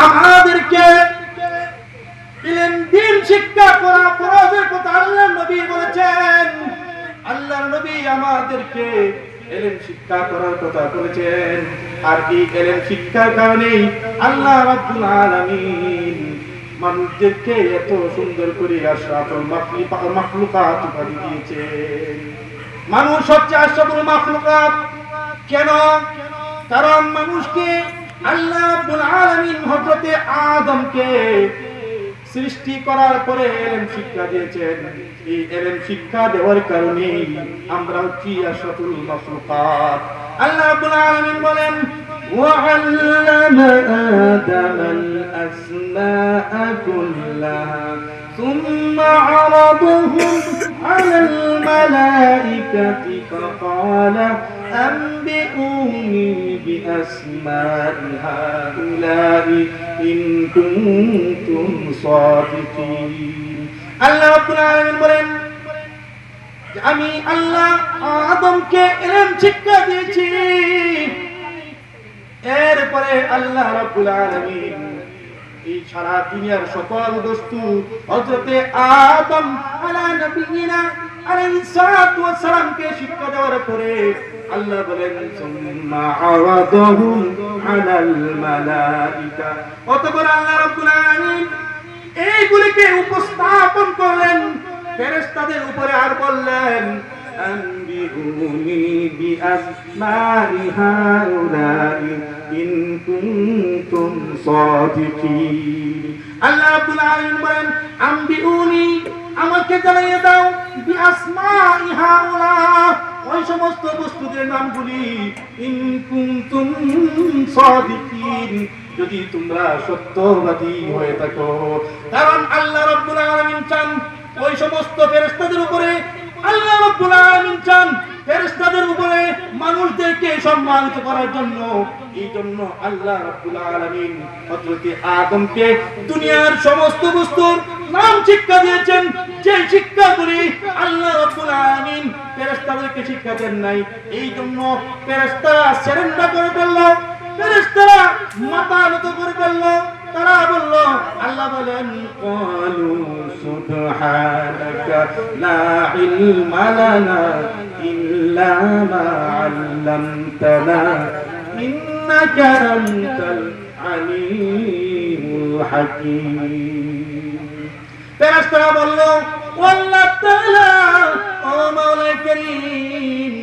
আমাদেরকে ইলম দ্বীন শিক্ষা করা ফরজের কথা আল্লাহর নবী বলেছেন। আল্লাহর নবী আমাদেরকে ইলম শিক্ষা করার কথা বলেছেন। আর এই ইলম শিক্ষার কারণে আল্লাহ রাব্বুল আলামিন মানুষদেরকে এত সুন্দর করে আশরাফুল মাখলুকাত উপাধি দিয়েছেন। মানুষ হচ্ছে আশরাফুল মাখলুকাত। কেন? কারণ মানুষকে আল্লাহ রাব্বুল আলামিন হযরতে আদমকে সৃষ্টি করার পরে ইলম শিক্ষা দিয়েছেন। এই ইলম শিক্ষা দেওয়ার কারণে আমরা হচ্ছি আশরাফুল মাখলুকাত। আল্লাহ রাব্বুল আলামিন বলেন وعلم آدم الأسماء كلها ثم عرضهم على الملائكة فقال أنبئوني بأسماء هؤلاء إن كنتم صادقين الله رب العالمين বলেন আমি আল্লাহ আদমকে ইলম শিক্ষা দিয়েছি। এরপরে আল্লাহ রাব্বুল আলামিন এই সারা দুনিয়ার সকল বস্তু হযরতে আদম আলা নবিয়িনা আলাইহিস সালাতু ওয়াস সালামকে শিক্ষা দেওয়ার পরে আল্লাহ বলেন সুম্মা আরাদাহুম আলাল মালাইকা। অতঃপর আল্লাহ রাব্বুল আলামিন এইগুলিকে উপস্থাপন করলেন ফেরেশতাদের উপরে আর বললেন أنبئوني بأسماء هؤلاء إن كنتم صادقين الله رب العالمين বলেন أنبئوني আমাকে জানিয়ে দাও বিআসমাই হাউলা ওই সমস্ত বস্তুদের নামগুলি ইন কুনতুম সাদিকিন যদি তোমরা সত্যবাদী হয়ে থাকো। কারণ আল্লাহ রাব্বুল আলামিন চান ওই সমস্ত ফেরেশতাদের উপরে আল্লাহ রাব্বুল আলামিন চান ফেরেশতাদের উপরে মানুষদেরকে সম্মানিত করার জন্য। এই জন্য আল্লাহ রাব্বুল আলামিন হযরতে আদমকে দুনিয়ার সমস্ত বস্তুর নাম শিক্ষা দিয়েছেন। যে শিক্ষাগুলি আল্লাহ রাব্বুল আলামিন ফেরেশতাদেরকে শিক্ষা দেন নাই। এই জন্য ফেরেশতারা সারেন্ডার করে ফেলল, ফেরেশতারা মাথা নত করে ফেলল। তারা বলল, আল্লাহ বলেন ক্বালু সুবহানাকা লা ইলমা লানা ইল্লা মা আল্লামতানা ইন্নাকা আনতাল আলিমুল হাকীম। ফেরেশতারা বলল, আল্লাহ তাআলা ও মাওলা কারীম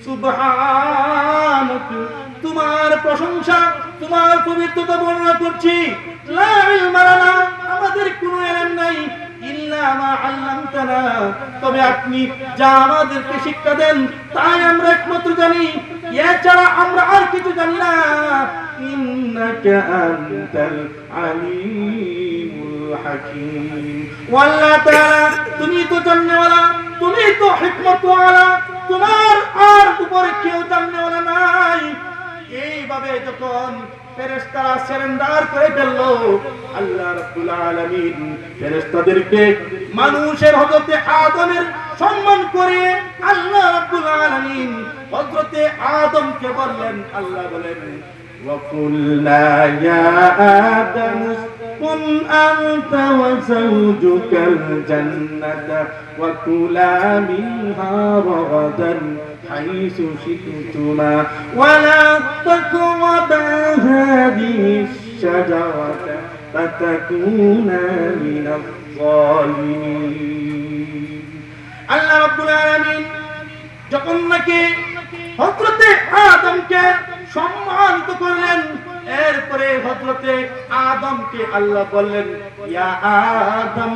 সুবহানাকা তোমার প্রশংসা, তোমার পবিত্রতা বর্ণনা করছি। লা ইলমা লানা আমাদের কোনো ইলম নাই ইল্লা মা আল্লামতানা তবে আপনি যা আমাদেরকে শিক্ষা দেন তাই আমরা একমাত্র জানি, এছাড়া আমরা আর কিছু জানি না। ইন্নাকা আনতাল আলিমুল হাকীম। আল্লাহ তাআলা তুমি তো জাননেওয়ালা, তুমি তো হিকমতওয়ালা, তোমার আর উপরে কেউ জাননেওয়ালা নাই। এইভাবে যখন ফেরেশতারা সারেন্ডার করে ফেলল, আল্লাহ রাব্বুল আলামিন ফেরেশতাদেরকে মানুষের হযরতে আদমের সম্মান করে আল্লাহ রাব্বুল আলামিন হযরতে আদমকে বললেন, আল্লাহ বলেন وَقُلْنَا يَا آدَمُ اسْكُنْ أَنْتَ وَزَوْجُكَ الْجَنَّةَ وَكُلَا مِنْهَا رَغَدًا حيث شئتما ولا تقربا هذه الشجرة فتكونا من الظالمين। আল্লাহ রাব্বুল আলামিন যখন নাকি হযরতে আদমকে সম্মানিত করলেন, এরপরে হযরতে আদমকে আল্লাহ বললেন, ইয়া আদম,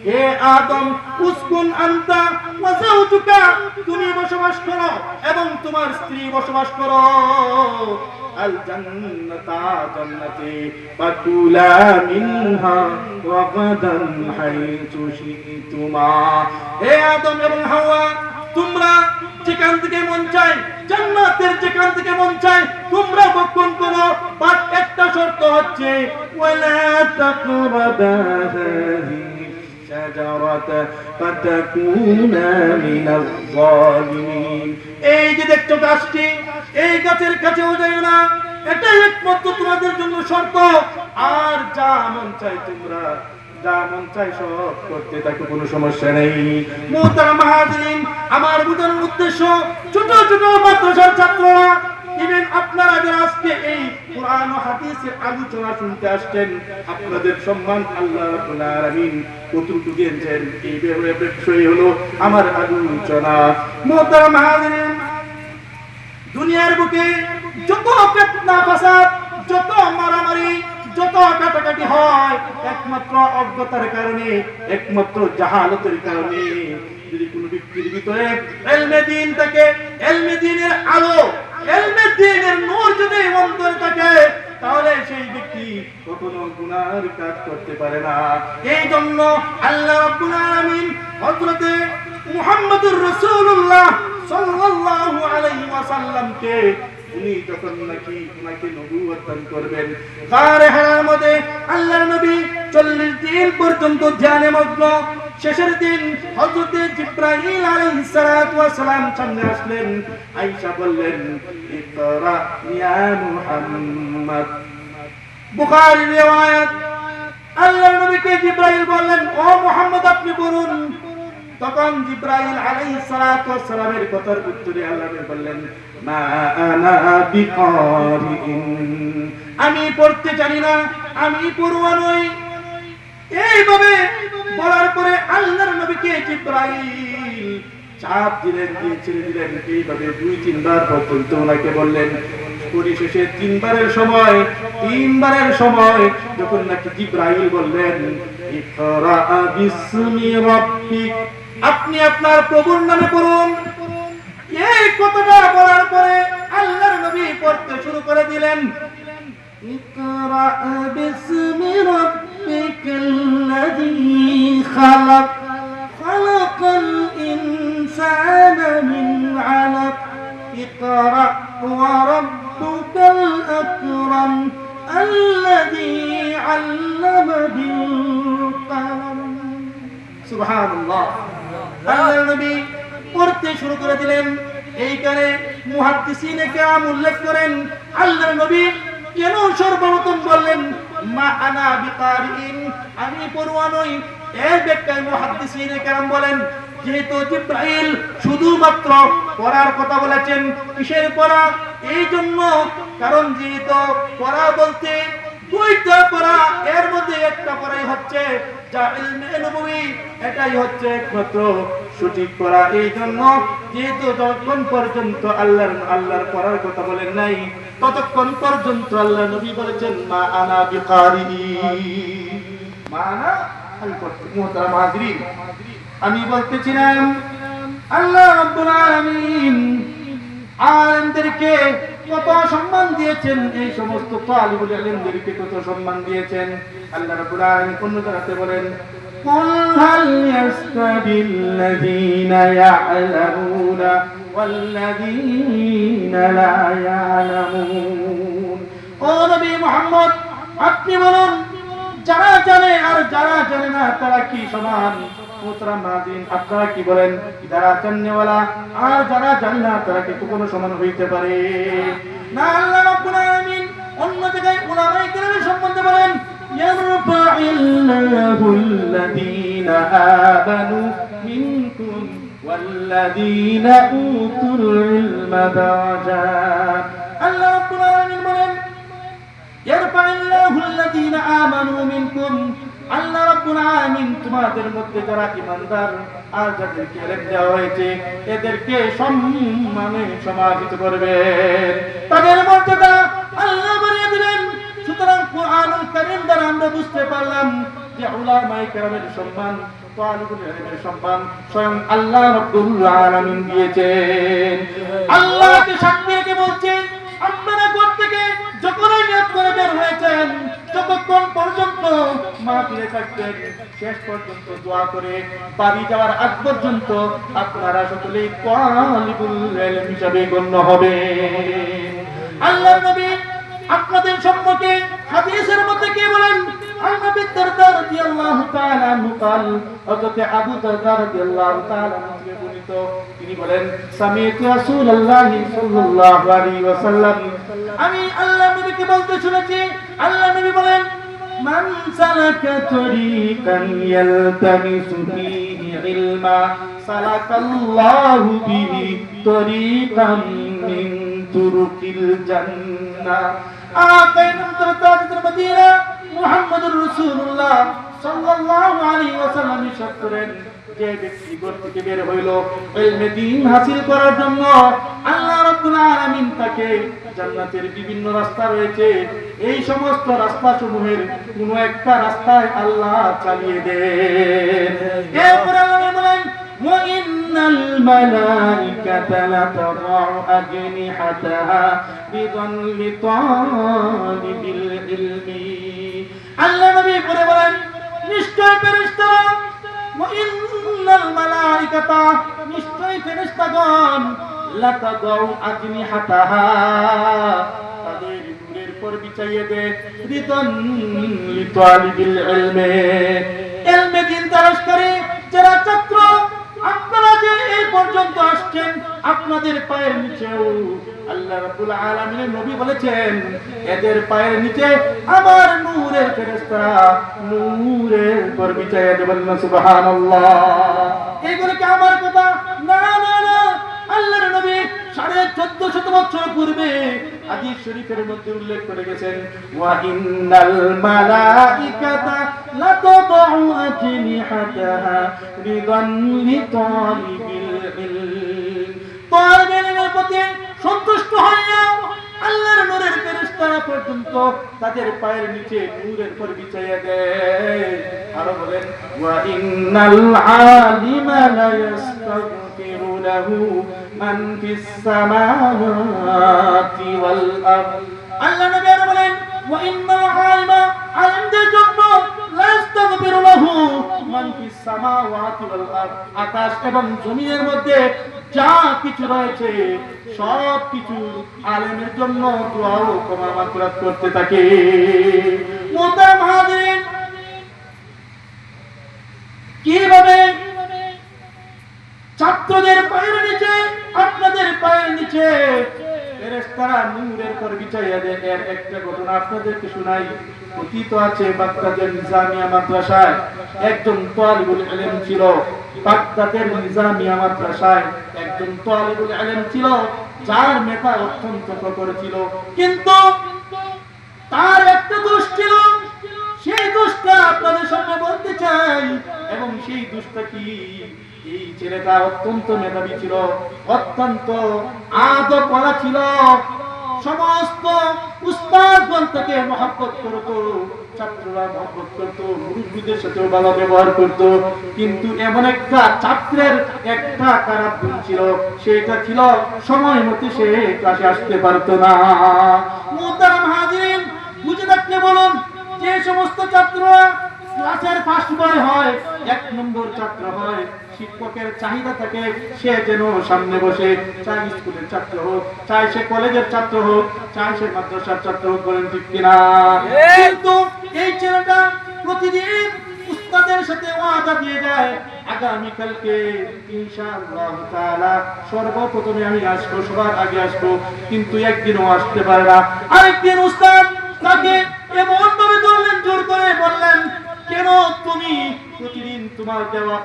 হে আদম, উসকুন আনতা ওয়া যাওজুকা তুমি বসবাস করো এবং তোমার স্ত্রী বসবাস করো আল জান্নাতা জান্নাতে ফাকুলা মিনহা রাগাদান হাইতু শিতুমা। হে আদম এবং হাওয়া, তোমরা যেখান থেকে মন চায়, জান্নাতের যেখান থেকে মন চায় তোমরা ভক্ষণ করো, বাট একটা শর্ত হচ্ছে ওয়ালা তাকরাবা হাযিহি শাজারাতা ফাতাকুনা মিনাজ জালিমিন। এই যে দেখছো গাছটি, এই গাছের কাছেও যাইও না, এটাই একমাত্র তোমাদের জন্য শর্ত। যা মন চাই তোমরা যা মন চাই সব করতে থাকো, কোনো সমস্যা নেই। মুহতারাম হাজিরিন, আমার বোঝানোর উদ্দেশ্য ছোট ছোট মাদ্রাসার ছাত্ররা, ইভেন আপনারা যারা আজকে এই কোরআন ও হাদিসের আলোচনা শুনতে আসছেন, আপনাদের সম্মান আল্লাহ রাব্বুল আলামিন কতটুকু দিয়েছেন এই বিষয় হলো আমার আলোচনা। মুহতারাম হাজিরিন, দুনিয়ার বুকে যত ফিতনা ফাসাদ, যত মারামারি, যত কাটাকাটি হয়, একমাত্র অজ্ঞতার কারণে, একমাত্র জাহালতের কারণে। যদি কোনো ব্যক্তির ভিতরে ইলমে দ্বীন থাকে, ইলমে দ্বীনের আলো, ইলমে দ্বীনের নূর যদি অন্তরে থাকে, তাহলে সেই ব্যক্তি কখনো গুনার কাজ করতে পারে না। এই জন্য আল্লাহ রাব্বুল আলামিন হযরতে মুহাম্মদুর রাসূলুল্লাহ সাল্লাল্লাহু আলাইহি ওয়াসাল্লামকে উনি যখন নাকি উনাকে নবুয়ত দান করবেন, গারে হিরার মধ্যে আল্লাহর নবী 40 দিন পর্যন্ত ধ্যানে মগ্ন। শেষের দিন হযরতে জিবরাইল আলাইহিস সালাতু ওয়াস সালাম সামনে আসলেন। আয়েশা বললেন, ইকরা ইয়া মুহাম্মদ। বুখারীর riwayat, আল্লাহর নবীকে জিবরাইল বললেন, ও মুহাম্মদ আপনি পড়ুন। তখন জিবরাইল আলাইহিস সালাতু ওয়াস সালামের কথার উত্তরে আল্লাহ বললেন, মা আনা বিকারিন, আমি পড়তে জানি না, আমি পড়ুয়া নই। এইভাবে বলার পরে আল্লাহর নবীকে জিবরাইল চাপ দিলেন, দিয়ে ছেড়ে দিলেন। এইভাবে 2-3 বার পর্যন্ত ওনাকে বললেন। পরিশেষে 3 বারের সময় যখন নাকি জিবরাইল বললেন, ইকরা বিসমি রাব্বিক, আপনি আপনার প্রভুর নামে পড়ুন। এই কথাটা বলার পরে আল্লাহর নবী পড়তে শুরু করে দিলেন, ইকরা বিসমি রাব্বিকাল্লাযী খালাক, খালাকাল ইনসানা মিন আলাক, ইকরা ওয়া রাব্বুকাল আকরাম আল্লাযী আল্লামা বিল কলম। সুবহানাল্লাহ। আল্লাহর নবী পড়তে শুরু করে দিলেন। এইখানে মুহাদ্দিসিনে কেরাম উল্লেখ করেন, আল্লাহর নবী কেন সর্বপ্রথম বললেন মা আনা বিকারিন, আমি পড়ুয়া নই। এই ব্যাখ্যায় মুহাদ্দিসিনে কেরাম বলেন, যেহেতু জিবরাইল শুধুমাত্র পড়ার কথা বলেছেন, কিসের পড়া, এই জন্য কারণ যেহেতু পড়া বলতে 2টা পড়া, এর মধ্যে একটা পড়াই হচ্ছে যা ইলমে নববী, এটাই হচ্ছে একমাত্র সঠিক পড়া। এই জন্য যেহেতু যতক্ষণ পর্যন্ত আল্লাহর পড়ার কথা বলেন নাই, ততক্ষণ পর্যন্ত আল্লাহ নবী বলেছেন মা আনা বিকারি, মা আনা আমি পড়তে। মুহতারাম হাজিরিন, আমি বলতেছিলাম আল্লাহ রাব্বুল আলামিন আলেমদেরকে কত সম্মান দিয়েছেন, এই সমস্ত তালিবুল ইলমদেরকে কত সম্মান দিয়েছেন। আল্লাহ রাব্বুল আলামিন কোন জায়গাতে বলেন, কুল হাল ইয়াস্তাবিল্লাযীনা ইয়া'লামুনা ওয়াল্লাযীনা লা ইয়া'লামুন। ও নবী মুহাম্মদ, আপনি বলুন, যারা জানে আর যারা জানে না তারা কি সমান? মুহতারাম হাজিরিন, আপনারা কি বলেন, যারা জানেওয়ালা আর যারা জানে না তারা কি কখনো সমান হইতে পারে না? আল্লাহ রাব্বুল আলামিন অন্য জায়গায় উলামায়ে কেরামের সম্বন্ধে বলেন, ইয়ারফাইল্লাহুল্লাযীনা আমানু মিনকুম ওয়াল্লাযীনা উতুল ইলমা দারাজাত। আল্লাহ রাব্বুল আলামিন বলেন, ইয়ারফাইল্লাহুল্লাযীনা আমানু মিনকুম, আল্লাহ রাব্বুল আলামিন তোমাদের মধ্যে যারা ঈমানদার আর যাদেরকে ইলম দেওয়া হয়েছে এদেরকে সম্মানে সমাহিত করবেন, তাদের মর্যাদা আল্লাহ বাড়িয়ে দিবেন। সুতরাং কুরআনুল কারীম দ্বারা আমরা বুঝতে পারলাম যে উলামায়ে কেরামের সম্মান, তালিবুল ইলমের সম্মান স্বয়ং আল্লাহ রাব্বুল আলামিন দিয়েছেন। আল্লাহকে সাক্ষী রেখে বলছেন, আপনারা ঘর থেকে যখনই নিয়ত করে বের হয়েছেন, যতক্ষণ পর্যন্ত মাহফিলে থাকবেন, শেষ পর্যন্ত দোয়া করে বাড়ি যাওয়ার আগ পর্যন্ত আপনারা সকলেই তালিবুল ইলম হিসাবে গণ্য হবেন। আল্লাহর নবী আপনাদের সম্পর্কে হাদিসের মধ্যে কি বলেন? আবু দারদা রাদিয়াল্লাহু তাআলা আনহু قال, হযরত আবু দারদা রাদিয়াল্লাহু তাআলা আনহু বর্ণিত, তিনি বলেন, সামি'তু রাসূলুল্লাহ সাল্লাল্লাহু আলাইহি ওয়াসাল্লাম, আমি আল্লাহর নবীকে বলতে শুনেছি, আল্লাহর নবী বলেন, মান সালাকা তরিকান ইয়ালতামিসু ফীহি ইলমা সালাকাল্লাহু বিহি তরিকাম মিন তুরুকিল জান্নাহ। মদিনা মুহাম্মদুর রাসূলুল্লাহ সাল্লাল্লাহু আলাইহি ওয়াসাল্লাম ইরশাদ করেন, যে ব্যক্তি ঘর থেকে বের হইল ইলমে দ্বীন হাসিল করার জন্য, আল্লাহ রাব্বুল আলামিন তাকে জান্নাতের বিভিন্ন রাস্তা রয়েছে, এই সমস্ত রাস্তাসমূহের কোন একটা রাস্তায় আল্লাহ চালিয়ে দেন। এরপরে আল্লাহ বলেন, ওয়া ইন্নাল মালাইকাতা লাতাদাউ আজনিহাতাহা বিদান লিতালিবিল ইলমি। আল্লাহ নবী পরে বলেন, নিশ্চয় ফেরেশতারা, ওয়া ইন্নাল মালাইকাতা, নিশ্চয় ফেরেশতাগণ, লাতাদাউ আজনিহাতাহা, তাদের নূরের পর বিছাইয়ে দেয়, বিদান লিতালিবিল ইলমি, ইলমে দ্বীন তালাশ করে যারা ছাত্র। আপনারা যে এই পর্যন্ত আসছেন, আপনাদের পায়ের নিচেও আল্লাহ রাব্বুল আলামিনের নবী বলেছেন, এদের পায়ের নিচে আমার নূরের ফেরেশতারা নূরের পর বিছাইয়ে দেবেন। সুবহানাল্লাহ। এইগুলো কি আমার কথা? না না না, আল্লাহর নবী 1450 বছর পূর্বে হাদিস শরীফের মধ্যে উল্লেখ করে গেছেন, ওয়া ইন্নাল মালাইকাতা লাতাদাউ আজনিহাতাহা বিদান লিতালিবিল ইলম। তালিবের ইলমের প্রতি সন্তুষ্ট হইয়া আল্লাহর নূরের ফেরেশতারা পর্যন্ত তাদের পায়ের নিচে নূরের পর বিছাইয়া দেয়। আর বলেন, ওয়া ইন্নাল আলিমা লা ইস্তাগফিরু লাহু মান ফিস সামাওয়াতি ওয়াল আরদ। আল্লাহ নবী আর বলেন, ওয়া ইন্নাল আলিমা, আলিমদের জন্য লা ইস্তাগফিরু লাহু মান ফিস সামাওয়াতি ওয়াল আরদ, আকাশ এবং জমিনের মধ্যে যা কিছু রয়েছে সব কিছু আলেমের জন্য দোয়া ও ক্ষমা মাগফিরাত করতে থাকে। মুহতারাম হাজিরিন, কিভাবে ছাত্রদের পায়ের নিচে, আপনাদের পায়ের নিচে ফেরেশতারা নূরের পর বিছাইয়া দেয়, এর একটা ঘটনা আপনাদেরকে শোনাই। অতীত আছে বাগদাদের নিজামিয়া মাদ্রাসায় একজন তালিবুল ইলম ছিল। বাগদাদের নিজামিয়া মাদ্রাসায় একজন তালিবুল ইলম ছিল, যার মেধা অত্যন্ত প্রখর ছিল, কিন্তু তার একটা দোষ ছিল। সেই দোষটা আপনাদের সামনে বলতে চাই। এবং সেই দোষটা কি? এই ছেলেটা অত্যন্ত মেধাবী ছিল, অত্যন্ত আদবওয়ালা ছিল, সমস্ত উস্তাদগণ তাকে মহব্বত করত, ছাত্ররা মহব্বত করত, মুরব্বিদের সাথেও ভালো ব্যবহার করত। কিন্তু এমন একটা ছাত্রের একটা খারাপ গুণ ছিল, সেটা ছিল সময় মতো সে ক্লাসে আসতে পারত না। মুহতারাম হাজিরিন, বুঝে থাকলে বলুন, যে সমস্ত ছাত্ররা ক্লাসের ফার্স্ট বয় হয়, 1 নম্বর ছাত্র হয়, শিক্ষকের চাহিদা থাকে সে যেন সামনে বসে, চাই স্কুলের ছাত্র হোক, চাই সে কলেজের ছাত্র হোক, চাই সে মাদ্রাসার ছাত্র হোক, বলেন ঠিক কিনা? কিন্তু এই ছেলেটা প্রতিদিন উস্তাদের সাথে ওয়াদা দিয়ে যায়, আগামীকালকে ইনশাআল্লাহ তাআলা সর্বপ্রথমে আমি আসবো, সবার আগে আসবো। কিন্তু একদিনও আসতে পারে না। আরেকদিন উস্তাদ তাকে এমন ভাবে ধরলেন, জোর করে বললেন, কেন তুমি প্রতিদিন তোমার দেওয়া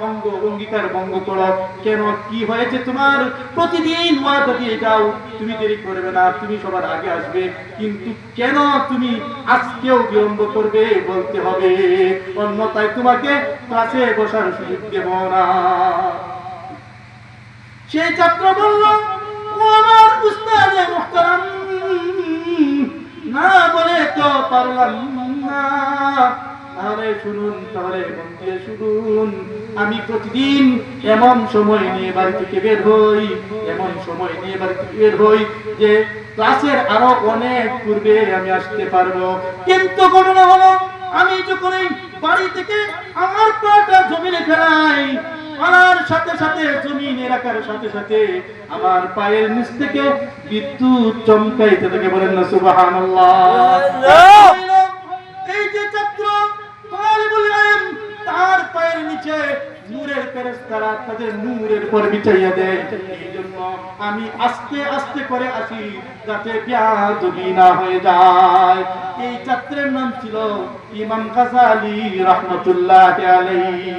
অঙ্গীকার ভঙ্গ করো? কেন, কি হয়েছে তোমার? প্রতিদিন ওয়াদা দিয়ে যাও তুমি দেরি করবে না, তুমি সবার আগে আসবে, কিন্তু কেন তুমি আজকেও বিলম্ব করবে? বলতে হবে, অন্যথায় তোমাকে ক্লাসে বসার সুযোগ দেব না। সেই ছাত্র বলল, ও আমার উস্তাদ মুহতারাম, না বলে তো পারলাম না। তাহলে শুনুন, তাহলে মন দিয়ে শুনুন, আমি প্রতিদিন এমন সময় নিয়ে বাড়ি থেকে বের হই, এমন সময় নিয়ে বাড়ি থেকে বের হই যে ক্লাসের আরো অনেক পূর্বে আমি আসতে পারবো। কিন্তু ঘটনা হলো, আমি যখন বাড়ি থেকে আমার পাটা জমিনে ফেলাই, আর সাথে সাথে জমিনে রাখার সাথে সাথে আমার পায়ের নিচ থেকে বিদ্যুৎ চমকাইতে থাকে। বলেন না সুবহানাল্লাহ। এই যে ছাত্র তালিবুল ইলম, তার পায়ের নিচে নূরের ফেরেশতারা তাদের নূরের পর বিছাইয়া দেয়। এইজন্য আমি আস্তে আস্তে করে আসি, যাতে বেয়াদবি না হয়ে যায়। এই ছাত্রের নাম ছিল ইমাম গাযালি রাহমাতুল্লাহি আলাইহি।